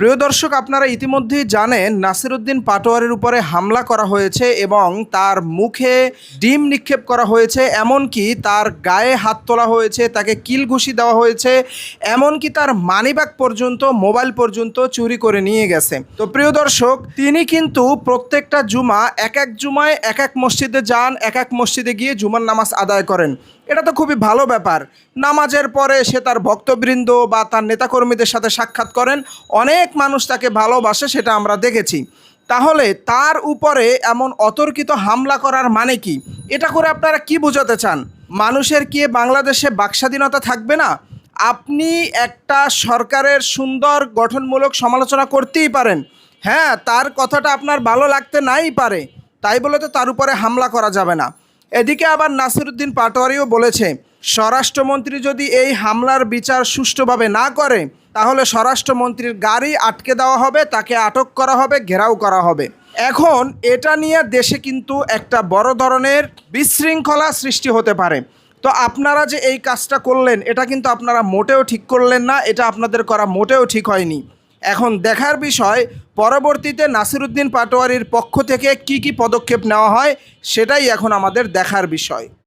প্রিয় দর্শক, আপনারা ইতিমধ্যেই জানেন নাসিরউদ্দিন পাটোয়ারির উপরে হামলা করা হয়েছে এবং তার মুখে ডিম নিক্ষেপ করা হয়েছে, এমনকি তার গায়ে হাত তোলা হয়েছে, তাকে কিল ঘুষি দেওয়া হয়েছে, এমনকি তার মানিব্যাগ পর্যন্ত, মোবাইল পর্যন্ত চুরি করে নিয়ে গেছে। তো প্রিয় দর্শক, তিনি কিন্তু প্রত্যেকটা জুমা এক এক জুমায় এক এক মসজিদে যান, এক এক মসজিদে গিয়ে জুমার নামাজ আদায় করেন। এটা তো খুবই ভালো ব্যাপার। নামাজের পরে সে তার ভক্তবৃন্দ বা তার নেতাকর্মীদের সাথে সাক্ষাৎ করেন, অনেক মানুষ তাকে ভালোবাসে, সেটা আমরা দেখেছি। তাহলে তার উপরে এমন অতর্কিত হামলা করার মানে কি? এটা করে আপনারা কি বোঝাতে চান? মানুষের কি বাংলাদেশে বাকস্বাধীনতা থাকবে না? আপনি একটা সরকারের সুন্দর গঠনমূলক সমালোচনা করতেই পারেন, হ্যাঁ, তার কথাটা আপনার ভালো লাগতে নাই পারে, তাই বলে তো তার উপরে হামলা করা যাবে না। এদিকে আবার নাসিরউদ্দিন পাটোয়ারিও বলেছে, স্বরাষ্ট্রমন্ত্রী যদি এই হামলার বিচার সুষ্ঠুভাবে না করে তাহলে স্বরাষ্ট্রমন্ত্রীর গাড়ি আটকে দেওয়া হবে, তাকে আটক করা হবে, ঘেরাও করা হবে। এখন এটা নিয়ে দেশে কিন্তু একটা বড় ধরনের বিশৃঙ্খলা সৃষ্টি হতে পারে। তো আপনারা যে এই কাজটা করলেন, এটা কিন্তু আপনারা মোটেও ঠিক করলেন না, এটা আপনাদের করা মোটেও ঠিক হয়নি। এখন দেখার বিষয়, পরবর্তীতে নাসিরউদ্দিন পাটোয়ারির পক্ষ থেকে কি পদক্ষেপ নেওয়া হয়, সেটাই এখন আমাদের দেখার বিষয়।